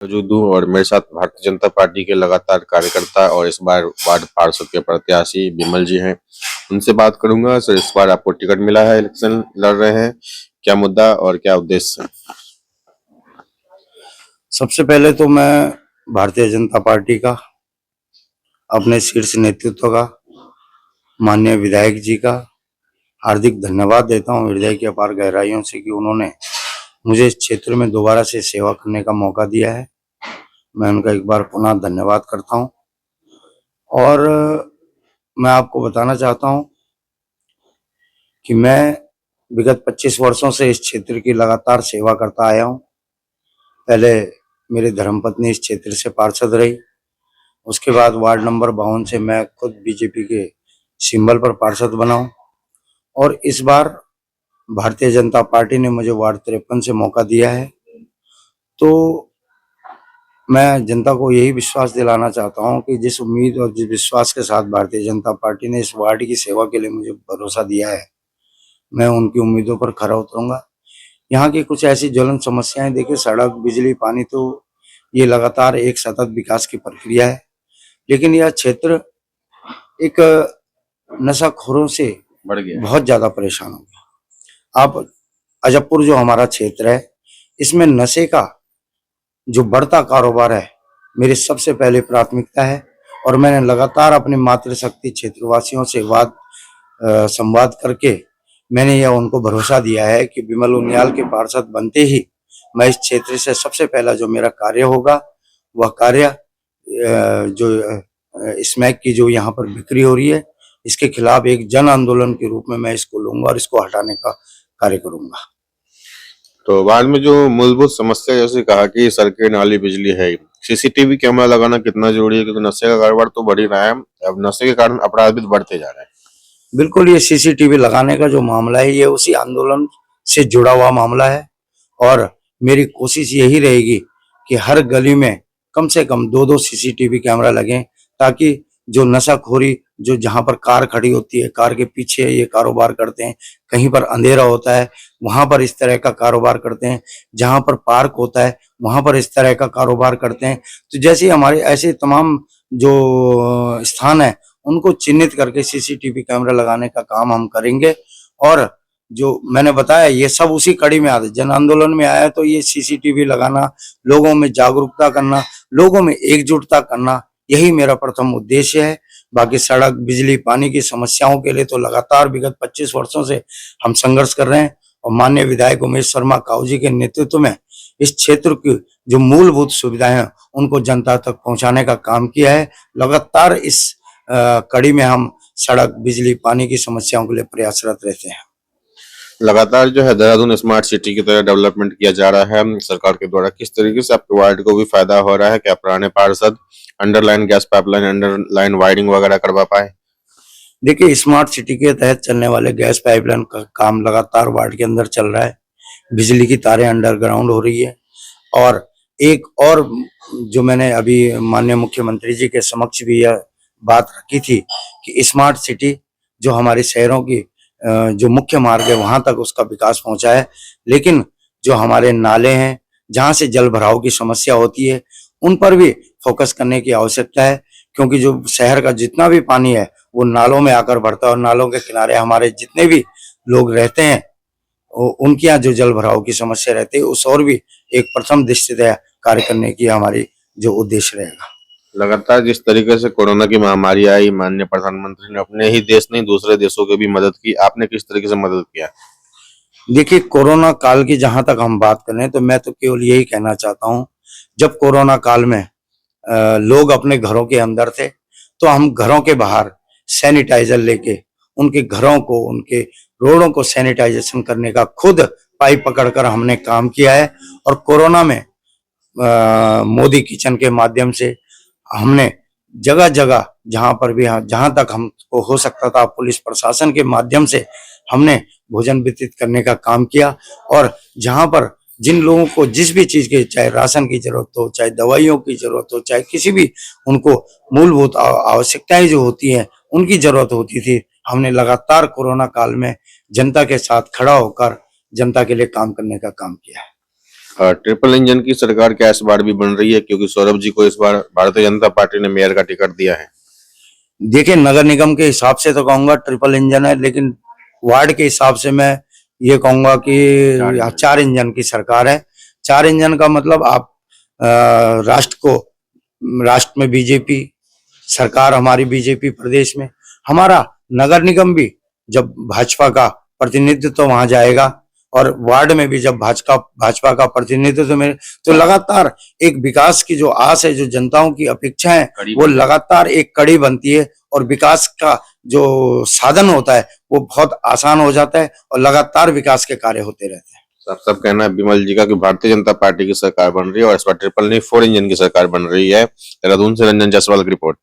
मौजूद हूँ और मेरे साथ भारतीय जनता पार्टी के लगातार कार्यकर्ता और इस बार वार्ड पार्षद के प्रत्याशी विमल जी हैं। उनसे बात करूंगा। सर, इस बार आपको टिकट मिला है, इलेक्शन लड़ रहे हैं, क्या मुद्दा और क्या उद्देश्य है? सबसे पहले तो मैं भारतीय जनता पार्टी का, अपने शीर्ष नेतृत्व का, माननीय विधायक जी का हार्दिक धन्यवाद देता हूं हृदय की अपार गहराइयों से कि उन्होंने मुझे इस क्षेत्र में दोबारा से सेवा करने का मौका दिया है। मैं उनका एक बार पुनः धन्यवाद करता हूं। और मैं आपको बताना चाहता हूं कि मैं विगत 25 वर्षों से इस क्षेत्र की लगातार सेवा करता आया हूं। पहले मेरी धर्मपत्नी इस क्षेत्र से पार्षद रही, उसके बाद वार्ड नंबर 52 से मैं खुद बीजेपी के सिंबल पर पार्षद बना हूं। और इस बार भारतीय जनता पार्टी ने मुझे वार्ड 53 से मौका दिया है। तो मैं जनता को यही विश्वास दिलाना चाहता हूं कि जिस उम्मीद और जिस विश्वास के साथ भारतीय जनता पार्टी ने इस वार्ड की सेवा के लिए मुझे भरोसा दिया है, मैं उनकी उम्मीदों पर खरा उतरूंगा। यहाँ की कुछ ऐसी ज्वलन समस्याएं, देखिए सड़क, बिजली, पानी, तो ये लगातार एक सतत विकास की प्रक्रिया है। लेकिन यह क्षेत्र एक नशाखोरों से बढ़ गया। बहुत ज्यादा परेशान हो गया। आप अजबपुर जो हमारा क्षेत्र है, इसमें नशे का जो बढ़ता कारोबार है मेरी सबसे पहले प्राथमिकता है। और मैंने लगातार अपनी मातृशक्ति क्षेत्रवासियों से संवाद करके मैंने यह उनको भरोसा दिया है कि विमल उनियाल के पार्षद बनते ही मैं इस क्षेत्र से सबसे पहला जो मेरा कार्य होगा, वह कार्य जो स्मैक की जो यहाँ पर बिक्री हो रही है, इसके खिलाफ एक जन आंदोलन के रूप में मैं इसको लूंगा और इसको हटाने का कार्य करूंगा। तो वार्ड में जो मूलभूत समस्या, जैसे कहा कि सड़कें, नाली, बिजली है, सीसीटीवी कैमरा लगाना कितना जरूरी है? क्योंकि नशे का कारोबार तो बढ़ ही रहा है, अब नशे के कारण अपराध भी बढ़ते जा रहे हैं। बिल्कुल, ये सीसीटीवी लगाने का जो मामला है, ये उसी आंदोलन से जुड़ा हुआ मामला है। और मेरी कोशिश यही रहेगी कि हर गली में कम से कम 2-2 सीसीटीवी कैमरा लगें, ताकि जो नशाखोरी, जो जहां पर कार खड़ी होती है, कार के पीछे ये कारोबार करते हैं, कहीं पर अंधेरा होता है वहां पर इस तरह का कारोबार करते हैं, जहां पर पार्क होता है वहां पर इस तरह का कारोबार करते हैं। तो जैसे हमारे ऐसे तमाम जो स्थान है, उनको चिन्हित करके सीसीटीवी कैमरा लगाने का काम हम करेंगे। और जो मैंने बताया, ये सब उसी कड़ी में आते, जन आंदोलन में आया तो ये सीसीटीवी लगाना, लोगों में जागरूकता करना, लोगों में एकजुटता करना, यही मेरा प्रथम उद्देश्य है। बाकी सड़क, बिजली, पानी की समस्याओं के लिए तो लगातार विगत 25 वर्षों से हम संघर्ष कर रहे हैं। और माननीय विधायक उमेश शर्मा काऊ जी के नेतृत्व में इस क्षेत्र की जो मूलभूत सुविधाएं हैं, उनको जनता तक पहुंचाने का काम किया है। लगातार इस कड़ी में हम सड़क, बिजली, पानी की समस्याओं के लिए प्रयासरत रहते हैं। लगातार जो है देहरादून स्मार्ट सिटी की तरह डेवलपमेंट किया जा रहा है सरकार के द्वारा, किस तरीके से आपके वार्ड को भी फायदा हो रहा है? क्या पुराने पार्षद underline gas pipeline, underline wiring वगैरह करवा पाए? देखिए, स्मार्ट सिटी के तहत चलने वाले गैस पाइपलाइन का काम लगातार वार्ड के अंदर चल रहा है। बिजली की तारें अंडरग्राउंड हो रही है। और एक और जो मैंने अभी माननीय मुख्यमंत्री जी के समक्ष भी यह बात रखी थी कि स्मार्ट सिटी जो हमारे शहरों की जो मुख्य मार्ग है वहां तक उसका विकास पहुंचा है। लेकिन जो हमारे नाले हैं, जहां से जल भराव की समस्या होती है, उन पर भी फोकस करने की आवश्यकता है। क्योंकि जो शहर का जितना भी पानी है वो नालों में आकर भरता है, और नालों के किनारे हमारे जितने भी लोग रहते हैं, उनके यहाँ जो जल भराव की समस्या रहती है, उस और भी एक प्रथम दृष्टया कार्य करने की हमारी जो उद्देश्य रहेगा। लगातार जिस तरीके से कोरोना की महामारी आई, माननीय प्रधानमंत्री ने अपने ही देश नहीं दूसरे देशों की भी मदद की, आपने किस तरीके से मदद किया? देखिए, कोरोना काल की जहां तक हम बात करें तो मैं तो केवल यही कहना चाहता हूं, जब कोरोना काल में लोग अपने घरों के अंदर थे, तो हम घरों के बाहर सैनिटाइजर लेके उनके घरों को, उनके रोडों को सैनिटाइजेशन करने का खुद पाइप पकड़कर हमने काम किया है। और कोरोना में मोदी किचन के माध्यम से हमने जगह जगह, जहां पर भी, जहां तक हमको हो सकता था, पुलिस प्रशासन के माध्यम से हमने भोजन वितरित करने का काम किया। और जहां पर जिन लोगों को जिस भी चीज की, चाहे राशन की जरूरत हो, चाहे दवाइयों की जरूरत हो, चाहे किसी भी उनको मूलभूत आवश्यकताएं जो होती हैं उनकी जरूरत होती थी, हमने लगातार कोरोना काल में जनता के साथ खड़ा होकर जनता के लिए काम करने का काम किया है। ट्रिपल इंजन की सरकार क्या इस बार भी बन रही है, क्योंकि सौरभ जी को इस बार भारतीय जनता पार्टी ने मेयर का टिकट दिया है। देखिए, नगर निगम के हिसाब से तो कहूंगा ट्रिपल इंजन है, लेकिन वार्ड के हिसाब से मैं ये कहूंगा कि यहाँ 4 इंजन की सरकार है। 4 इंजन का मतलब आप राष्ट्र में बीजेपी सरकार, हमारी बीजेपी प्रदेश में, हमारा नगर निगम भी जब भाजपा का प्रतिनिधित्व वहां जाएगा और वार्ड में भी जब भाजपा का प्रतिनिधित्व में, तो लगातार एक विकास की जो आस है, जो जनताओं की अपेक्षा है, वो लगातार एक कड़ी बनती है और विकास का जो साधन होता है वो बहुत आसान हो जाता है और लगातार विकास के कार्य होते रहते हैं। सब कहना है विमल जी का कि भारतीय जनता पार्टी की सरकार बन रही है और इस बार ट्रिपल नहीं 4 इंजन की सरकार बन रही है। देहरादून से रंजन जायसवाल की रिपोर्ट।